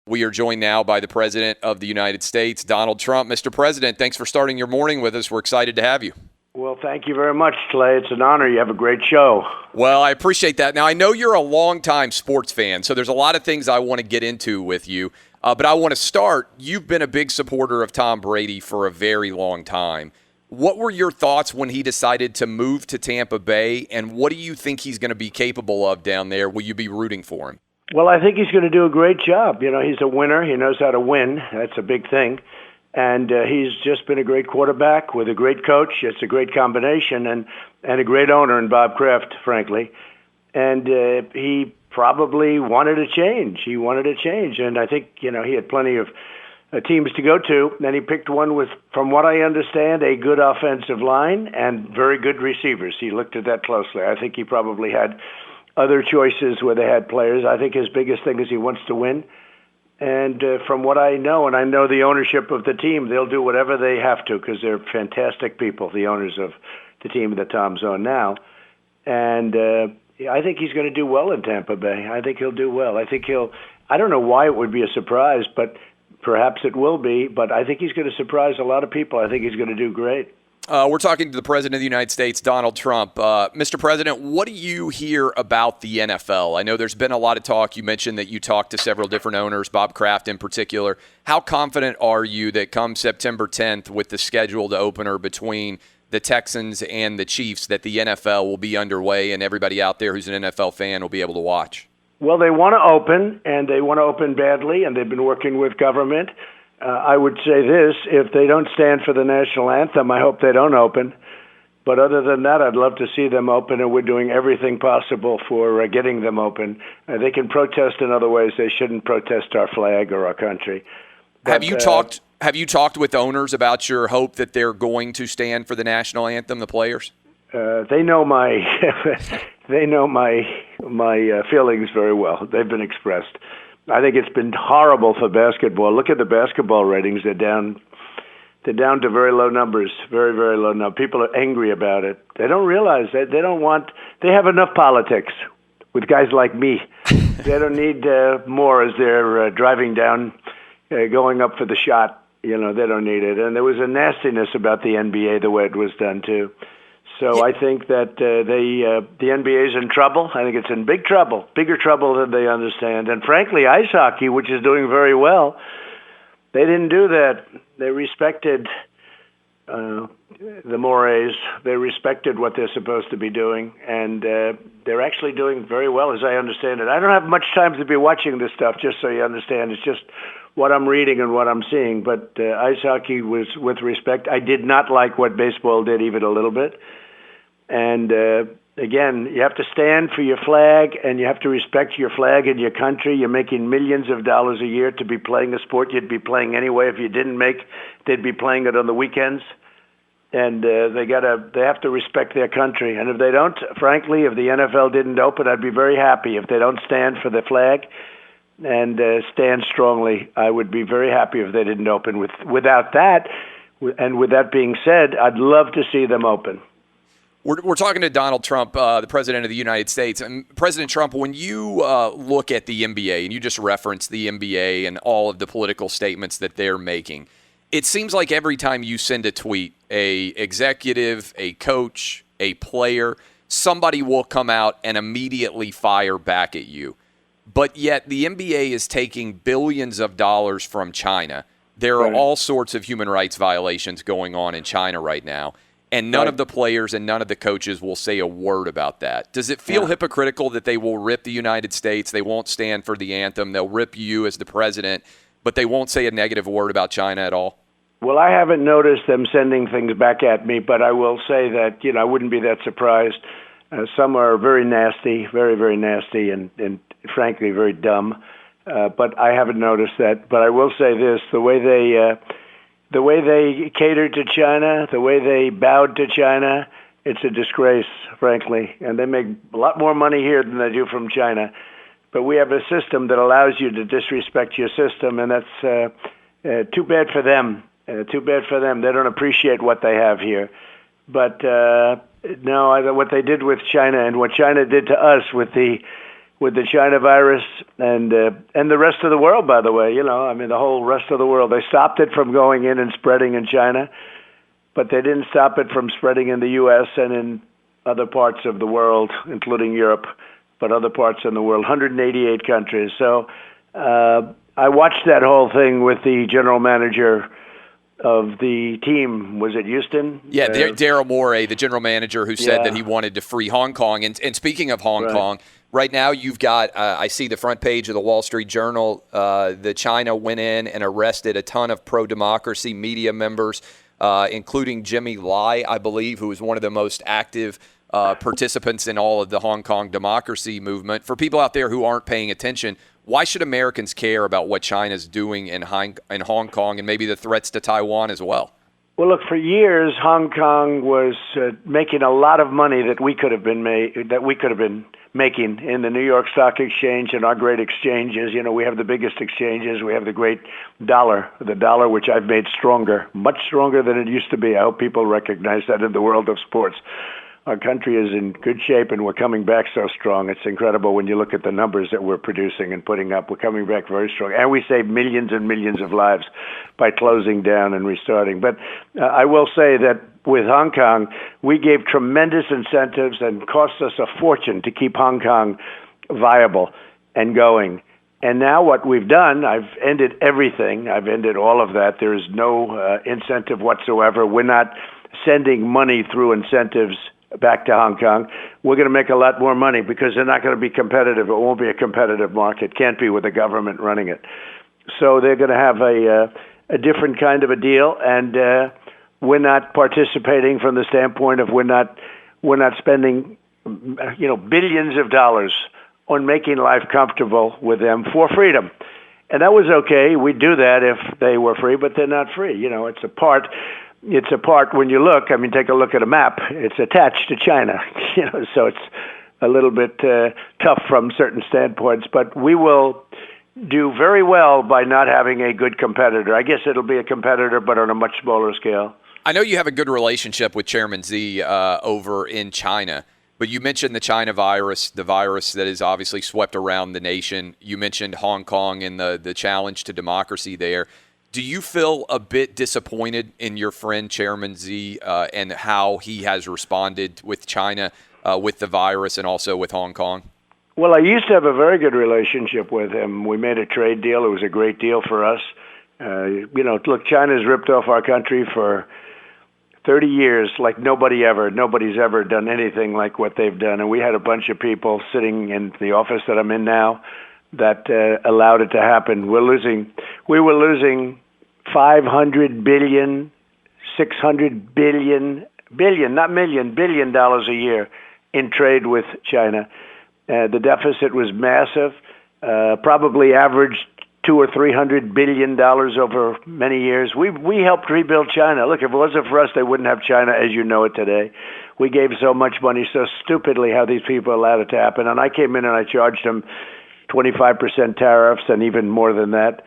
We are joined now by the President of the United States, Donald Trump. Mr. President, thanks for starting your morning with us. We're excited to have you. Well, thank you very much, Clay. It's an honor. You have a great show. Well, I appreciate that. Now, I know you're a longtime sports fan, so there's a lot of things I want to get into with you. But I want to start. You've been a big supporter of Tom Brady for a very long time. What were your thoughts when he decided to move to Tampa Bay, and what do you think he's going to be capable of down there? Will you be rooting for him? Well, I think he's going to do a great job. You know, he's a winner. He knows how to win. That's a big thing. And he's just been a great quarterback with a great coach. It's a great combination, and a great owner in Bob Kraft, frankly. And he probably wanted a change. He wanted a change. And I think, you know, he had plenty of teams to go to. Then he picked one with, from what I understand, a good offensive line and very good receivers. He looked at that closely. I think he probably had other choices where they had players. I think his biggest thing is he wants to win. And from what I know, and I know the ownership of the team, they'll do whatever they have to because they're fantastic people, the owners of the team that Tom's on now. And I think he's going to do well in Tampa Bay. I think he'll do well. I don't know why it would be a surprise, but perhaps it will be. But I think he's going to surprise a lot of people. I think he's going to do great. We're talking to the President of the United States, Donald Trump. Mr. President, what do you hear about the NFL? I know there's been a lot of talk. You mentioned that you talked to several different owners, Bob Kraft in particular. How confident are you that come September 10th with the scheduled opener between the Texans and the Chiefs that the NFL will be underway and everybody out there who's an NFL fan will be able to watch? Well, they want to open, and they want to open badly, and they've been working with government. I would say this, if they don't stand for the national anthem, I hope they don't open. But other than that, I'd love to see them open, and we're doing everything possible for getting them open. They can protest in other ways. They shouldn't protest our flag or our country. But, Have you talked with owners about your hope that they're going to stand for the national anthem, the players? They know my feelings very well. They've been expressed. I think it's been horrible for basketball. Look at the basketball ratings. They're down to very low numbers, very, very low numbers. People are angry about it. They don't realize that they have enough politics with guys like me. They don't need more as they're driving down, going up for the shot. You know, they don't need it. And there was a nastiness about the NBA, the way it was done, too. So I think that the NBA is in trouble. I think it's in big trouble, bigger trouble than they understand. And frankly, ice hockey, which is doing very well, they didn't do that. They respected the mores. They respected what they're supposed to be doing, and they're actually doing very well, as I understand it. I don't have much time to be watching this stuff, just so you understand. It's just what I'm reading and what I'm seeing. But ice hockey was with respect. I did not like what baseball did even a little bit. And again, you have to stand for your flag, and you have to respect your flag and your country. You're making millions of dollars a year to be playing a sport you'd be playing anyway. If you didn't they'd be playing it on the weekends. And they have to respect their country. And if they don't, frankly, if the NFL didn't open, I'd be very happy. If they don't stand for the flag and stand strongly, I would be very happy if they didn't open. Without that, and with that being said, I'd love to see them open. We're talking to Donald Trump, the President of the United States. And President Trump, when you look at the NBA, and you just referenced the NBA and all of the political statements that they're making, it seems like every time you send a tweet, a executive, a coach, a player, somebody will come out and immediately fire back at you. But yet the NBA is taking billions of dollars from China. There are all sorts of human rights violations going on in China right now. And none of the players and none of the coaches will say a word about that. Does it feel hypocritical that they will rip the United States, they won't stand for the anthem, they'll rip you as the president, but they won't say a negative word about China at all? Well, I haven't noticed them sending things back at me, but I will say that, I wouldn't be that surprised. Some are very nasty, very, very nasty, and frankly, very dumb. But I haven't noticed that. But I will say this, the way they catered to China, the way they bowed to China, it's a disgrace, frankly. And they make a lot more money here than they do from China. But we have a system that allows you to disrespect your system, and that's too bad for them. Too bad for them. They don't appreciate what they have here. But no, what they did with China and what China did to us with the with the China virus and the rest of the world, by the way. The whole rest of the world. They stopped it from going in and spreading in China, but they didn't stop it from spreading in the U.S. and in other parts of the world, including Europe, but other parts in the world, 188 countries. So I watched that whole thing with the general manager of the team. Was it Houston? Yeah, Daryl Morey, the general manager, who said that he wanted to free Hong Kong. And speaking of Hong Kong, right now you've got, I see the front page of the Wall Street Journal, that China went in and arrested a ton of pro-democracy media members, including Jimmy Lai, I believe, who is one of the most active participants in all of the Hong Kong democracy movement. For people out there who aren't paying attention, why should Americans care about what China's doing in Hong Kong and maybe the threats to Taiwan as well? Well, look, for years, Hong Kong was making a lot of money that we could have been making in the New York Stock Exchange and our great exchanges. We have the biggest exchanges. We have the great dollar, which I've made stronger, much stronger than it used to be. I hope people recognize that in the world of sports. Our country is in good shape, and we're coming back so strong. It's incredible when you look at the numbers that we're producing and putting up. We're coming back very strong. And we saved millions and millions of lives by closing down and restarting. But I will say that with Hong Kong, we gave tremendous incentives and cost us a fortune to keep Hong Kong viable and going. And now what we've done, I've ended everything. I've ended all of that. There is no incentive whatsoever. We're not sending money through incentives back to Hong Kong. We're going to make a lot more money because they're not going to be competitive. It won't be a competitive market. Can't be with the government running it. So they're going to have a different kind of a deal, and we're not participating from the standpoint of we're not spending billions of dollars on making life comfortable with them for freedom. And that was okay. We'd do that if they were free, but they're not free. It's a part when you look, take a look at a map, it's attached to China, so it's a little bit tough from certain standpoints, but we will do very well by not having a good competitor. I guess it'll be a competitor, but on a much smaller scale. I know you have a good relationship with Chairman Xi over in China, but you mentioned the China virus, the virus that has obviously swept around the nation. You mentioned Hong Kong and the challenge to democracy there. Do you feel a bit disappointed in your friend Chairman Xi and how he has responded with China, with the virus, and also with Hong Kong? Well, I used to have a very good relationship with him. We made a trade deal. It was a great deal for us. Look, China's ripped off our country for 30 years like nobody's ever done anything like what they've done. And we had a bunch of people sitting in the office that I'm in now that allowed it to happen. We were losing $500 billion, $600 billion, not million, $billion a year in trade with China. The deficit was massive, probably averaged $200 or $300 billion over many years. We helped rebuild China. Look, if it wasn't for us, they wouldn't have China as you know it today. We gave so much money so stupidly. How these people allowed it to happen. And I came in and I charged them 25% tariffs and even more than that.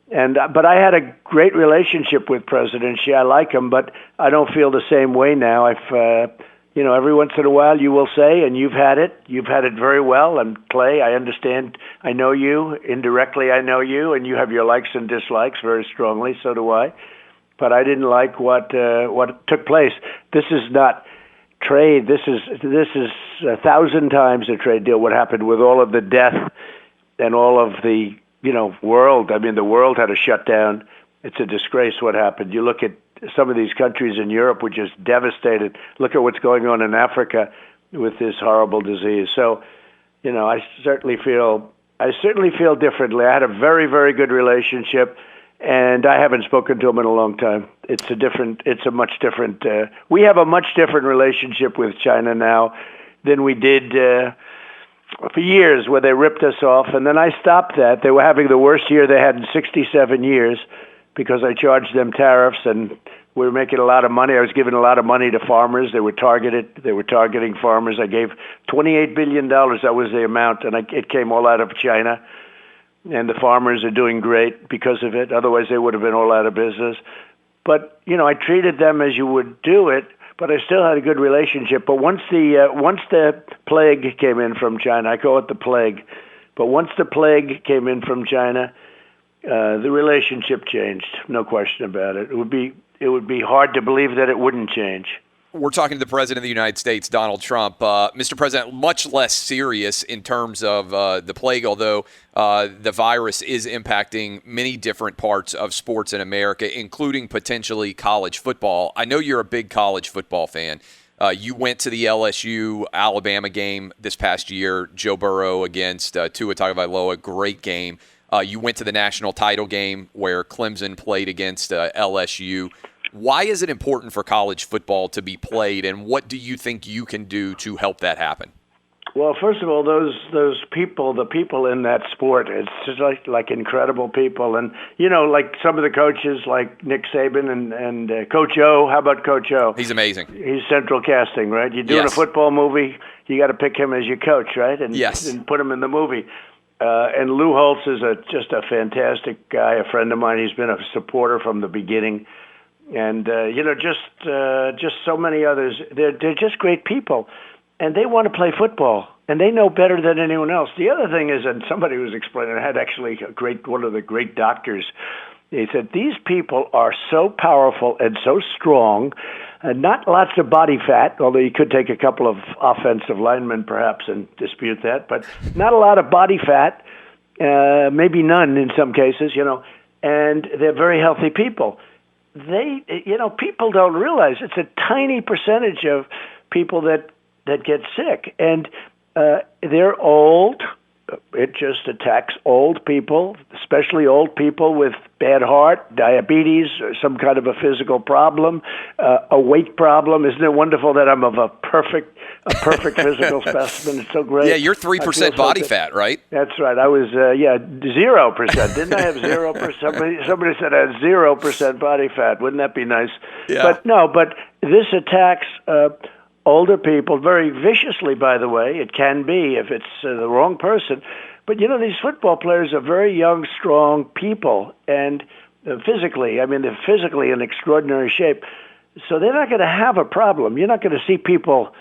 But I had a great relationship with President Xi. I like him, but I don't feel the same way now. Every once in a while you will say, and you've had it very well. And Clay, I understand. I know you indirectly. I know you, and you have your likes and dislikes very strongly. So do I. But I didn't like what took place. This is not trade. This is 1,000 times a trade deal. What happened with all of the death and all of the world. The world had to shut down. It's a disgrace what happened. You look at some of these countries in Europe were just devastated. Look at what's going on in Africa with this horrible disease. So, I certainly feel differently. I had a very, very good relationship, and I haven't spoken to him in a long time. It's a much different. We have a much different relationship with China now than we did for years, where they ripped us off, and then I stopped that. They were having the worst year they had in 67 years because I charged them tariffs, and we were making a lot of money. I was giving a lot of money to farmers. They were targeting farmers. I gave $28 billion. That was the amount, and it came all out of China. And the farmers are doing great because of it. Otherwise, they would have been all out of business. But, I treated them as you would do it. but I still had a good relationship. But once the plague came in from China, I call it the plague. But once the plague came in from China, the relationship changed. No question about it. It would be hard to believe that it wouldn't change. We're talking to the President of the United States, Donald Trump. Mr. President, much less serious in terms of the plague, although the virus is impacting many different parts of sports in America, including potentially college football. I know you're a big college football fan. You went to the LSU-Alabama game this past year, Joe Burrow against Tua Tagovailoa, great game. You went to the national title game where Clemson played against LSU. Why is it important for college football to be played, and what do you think you can do to help that happen? Well, first of all, those people, the people in that sport, it's just like incredible people. And, like some of the coaches like Nick Saban and Coach O. How about Coach O? He's amazing. He's central casting, right? You're doing Yes. a football movie, you got to pick him as your coach, right? And, Yes. and put him in the movie. And Lou Holtz is just a fantastic guy, a friend of mine. He's been a supporter from the beginning. And, just so many others. They're just great people. And they want to play football, and they know better than anyone else. The other thing is, and somebody was explaining, I had actually one of the great doctors. He said, these people are so powerful and so strong, and not lots of body fat, although you could take a couple of offensive linemen perhaps and dispute that, but not a lot of body fat, maybe none in some cases, and they're very healthy people. People don't realize it's a tiny percentage of people that get sick, and they're old. It just attacks old people, especially old people with bad heart, diabetes, or some kind of a physical problem, a weight problem. Isn't it wonderful that I'm of a perfect physical specimen? It's so great. Yeah, you're 3% body fat, right? That's right. I was 0%. Didn't I have 0%? Somebody said I had 0% body fat. Wouldn't that be nice? Yeah. But this attacks older people very viciously, by the way. It can be if it's the wrong person. But, these football players are very young, strong people. And physically, they're physically in extraordinary shape. So they're not going to have a problem. You're not going to see people,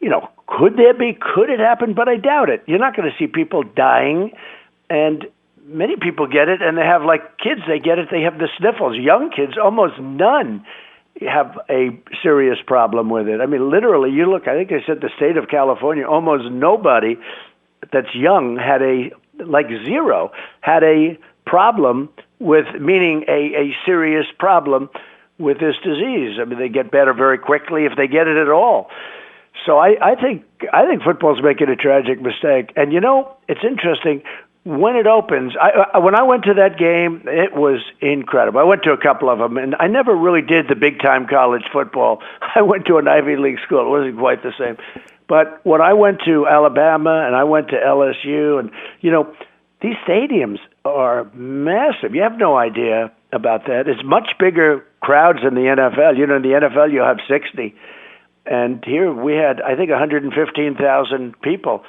could it happen? But I doubt it. You're not going to see people dying. And many people get it, and they have, like kids, they get it. They have the sniffles. Young kids, almost none have a serious problem with it. Literally, you look, I think they said the state of California, almost nobody that's young had zero, had a problem with, meaning a serious problem with this disease. They get better very quickly if they get it at all. So I think football's making a tragic mistake. And it's interesting. When it opens, when I went to that game, it was incredible. I went to a couple of them, and I never really did the big-time college football. I went to an Ivy League school. It wasn't quite the same. But when I went to Alabama and I went to LSU, and, these stadiums are massive. You have no idea about that. It's much bigger crowds in the NFL. In the NFL, you'll have 60. And here we had, I think, 115,000 people.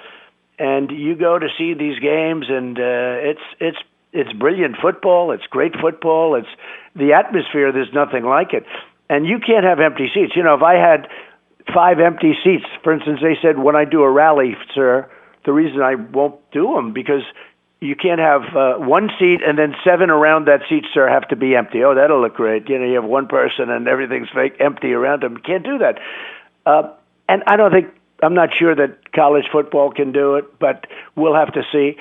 And you go to see these games, and it's brilliant football. It's great football. It's the atmosphere. There's nothing like it. And you can't have empty seats. If I had 5 empty seats, for instance, they said when I do a rally, sir, the reason I won't do them because you can't have 1 seat and then 7 around that seat, sir, have to be empty. Oh, that'll look great. You have one person and everything's fake empty around them. You can't do that. And I'm not sure that college football can do it, but we'll have to see.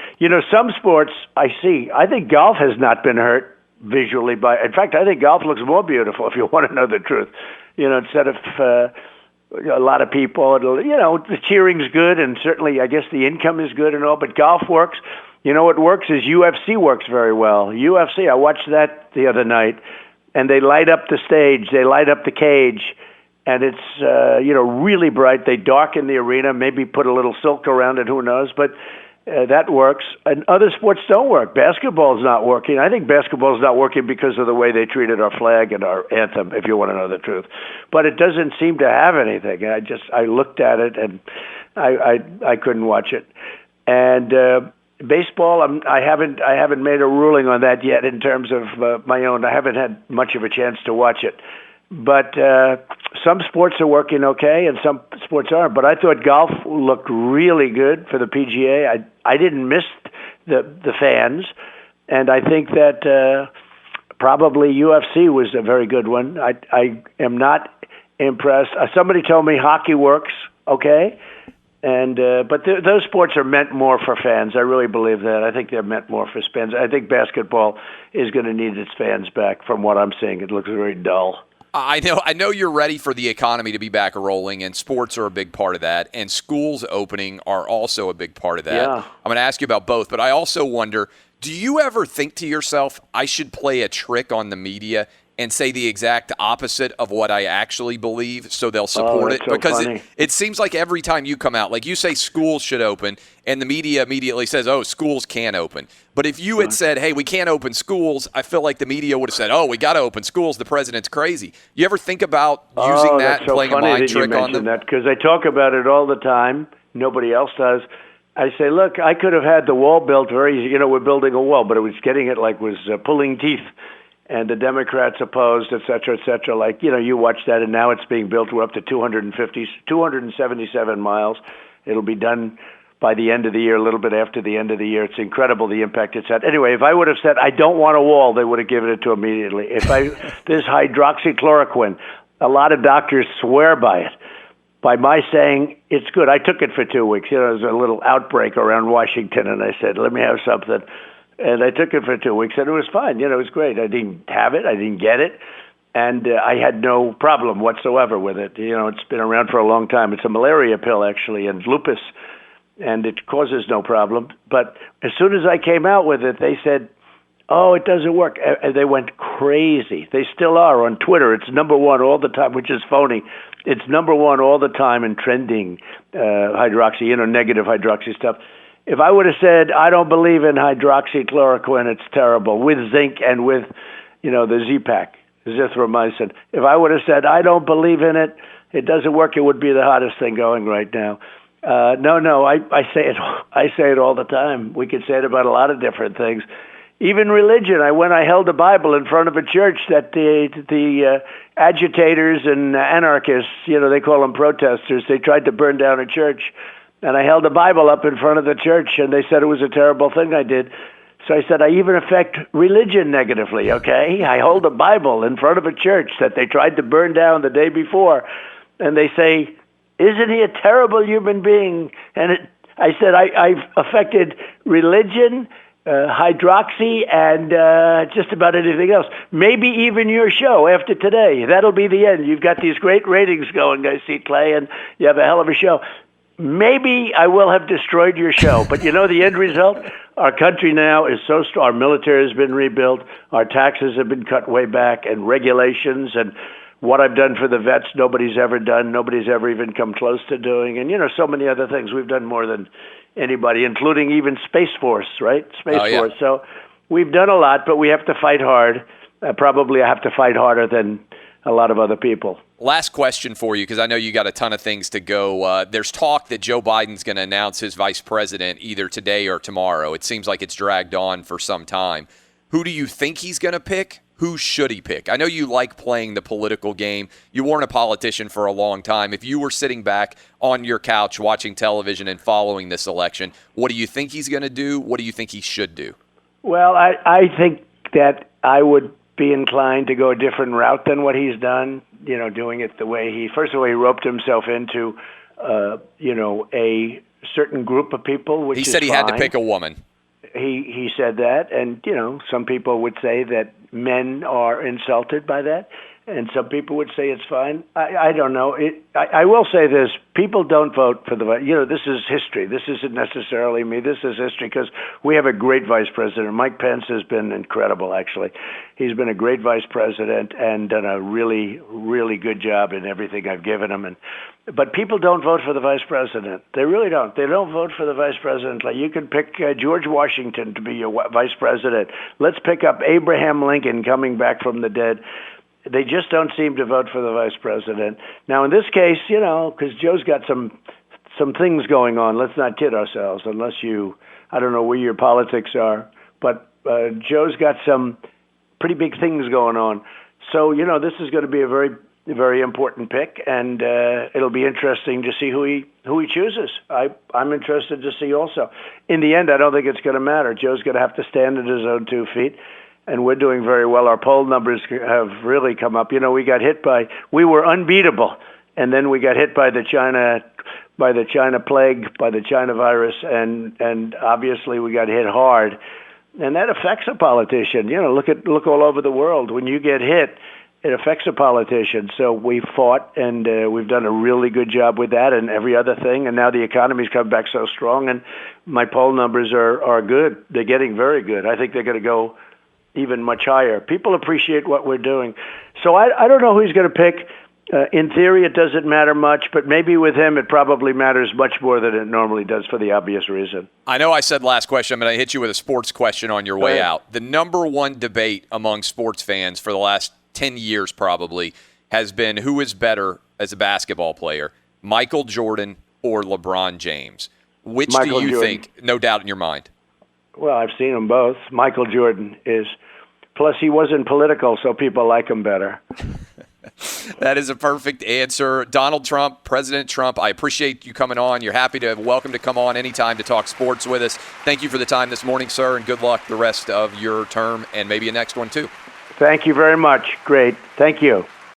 Some sports I see. I think golf has not been hurt visually in fact, I think golf looks more beautiful if you want to know the truth. Instead of a lot of people, the cheering's good, and certainly I guess the income is good and all, but golf works. What works is UFC works very well. UFC, I watched that the other night, and they light up the stage, they light up the cage, and it's really bright. They darken the arena, maybe put a little silk around it, who knows, but that works. And other sports don't work. Basketball's not working. I think basketball's not working because of the way they treated our flag and our anthem, if you want to know the truth. But it doesn't seem to have anything. I looked at it, and I couldn't watch it. And baseball, I haven't made a ruling on that yet in terms of my own. I haven't had much of a chance to watch it. but some sports are working okay and some sports aren't. But I thought golf looked really good for the PGA. I didn't miss the fans, and I think that probably UFC was a very good one. I am not impressed. Somebody told me hockey works okay. And but those sports are meant more for fans. I really believe that. I think they're meant more for fans. I think basketball is going to need its fans back. From what I'm seeing, it looks very dull. I know you're ready for the economy to be back rolling, and sports are a big part of that, and schools opening are also a big part of that. Yeah. I'm going to ask you about both, but I also wonder, do you ever think to yourself, I should play a trick on the media and say the exact opposite of what I actually believe so they'll support it? So because funny. it seems like every time you come out, like you say schools should open, and the media immediately says, oh, schools can't open. But if you had said, hey, we can't open schools, I feel like the media would have said, oh, we got to open schools. The president's crazy. You ever think about using that and so playing a funny mind that trick you on them? that, because I talk about it all the time. Nobody else does. I say, look, I could have had the wall built very easy. We're building a wall, but it was getting it was pulling teeth. And the Democrats opposed, et cetera, et cetera. You watch that, and now it's being built. We're up to 277 miles. It'll be done by the end of the year, a little bit after the end of the year. It's incredible the impact it's had. Anyway, if I would have said, I don't want a wall, they would have given it to immediately. This hydroxychloroquine, a lot of doctors swear by it. By my saying, it's good. I took it for 2 weeks. There was a little outbreak around Washington, and I said, let me have something. And I took it for 2 weeks, and it was fine. It was great. I didn't have it. I didn't get it. And I had no problem whatsoever with it. It's been around for a long time. It's a malaria pill, actually, and lupus, and it causes no problem. But as soon as I came out with it, they said, oh, it doesn't work. And they went crazy. They still are on Twitter. It's number one all the time, which is phony. It's number one all the time in trending hydroxy, negative hydroxy stuff. If I would have said, I don't believe in hydroxychloroquine, it's terrible, with zinc and with, the Z-Pak, zithromycin. If I would have said, I don't believe in it, it doesn't work, it would be the hottest thing going right now. No, I say it all the time. We could say it about a lot of different things. Even religion. I held a Bible in front of a church that the agitators and anarchists, they call them protesters, they tried to burn down a church. And I held a Bible up in front of the church, and they said it was a terrible thing I did. So I said, I even affect religion negatively, okay? I hold a Bible in front of a church that they tried to burn down the day before. And they say, isn't he a terrible human being? And I said, I've affected religion, hydroxy, and just about anything else. Maybe even your show after today. That'll be the end. You've got these great ratings going, I see, Clay, and you have a hell of a show. Maybe I will have destroyed your show, but the end result? Our country now is so strong. Our military has been rebuilt. Our taxes have been cut way back, and regulations, and what I've done for the vets, nobody's ever done. Nobody's ever even come close to doing. And, so many other things. We've done more than anybody, including even Space Force, right? Force. So we've done a lot, but we have to fight hard. Probably I have to fight harder than a lot of other people. Last question for you, because I know you got a ton of things to go. There's talk that Joe Biden's going to announce his vice president either today or tomorrow. It seems like it's dragged on for some time. Who do you think he's going to pick? Who should he pick? I know you like playing the political game. You weren't a politician for a long time. If you were sitting back on your couch watching television and following this election, what do you think he's going to do? What do you think he should do? Well, I think that I would be inclined to go a different route than what he's done, doing it the way he roped himself into, a certain group of people, which he said he had to pick a woman. He said that, and, some people would say that men are insulted by that, and some people would say it's fine. I don't know. I will say this. People don't vote for the vice. This is history. This isn't necessarily me. This is history because we have a great vice president. Mike Pence has been incredible, actually. He's been a great vice president and done a really, really good job in everything I've given him. But people don't vote for the vice president. They really don't. They don't vote for the vice president. Like you can pick George Washington to be your vice president. Let's pick up Abraham Lincoln coming back from the dead. They just don't seem to vote for the vice president. Now, in this case, because Joe's got some things going on. Let's not kid ourselves, unless I don't know where your politics are, but Joe's got some pretty big things going on. So, this is going to be a very a very important pick, and it'll be interesting to see who he chooses. I'm interested to see also. In the end, I don't think it's going to matter. Joe's going to have to stand on his own 2 feet, and we're doing very well. Our poll numbers have really come up. We were unbeatable, and then we got hit by the China plague, by the China virus, and obviously we got hit hard, and that affects a politician. Look all over the world. When you get hit, it affects a politician. So we fought, and we've done a really good job with that and every other thing. And now the economy's come back so strong, and my poll numbers are good. They're getting very good. I think they're going to go even much higher. People appreciate what we're doing. So I don't know who he's going to pick. In theory, it doesn't matter much, but maybe with him, it probably matters much more than it normally does for the obvious reason. I know I said last question, but I hit you with a sports question on your way out. The number one debate among sports fans for the last 10 years probably has been who is better as a basketball player, Michael Jordan or LeBron James. Which Michael do you Jordan. think, no doubt in your mind? Well, I've seen them both. Michael Jordan is. Plus, he wasn't political, so people like him better. That is a perfect answer. Donald Trump, President Trump, I appreciate you coming on. You're welcome to come on anytime to talk sports with us. Thank you for the time this morning, sir, and good luck the rest of your term and maybe a next one too. Thank you very much. Great. Thank you.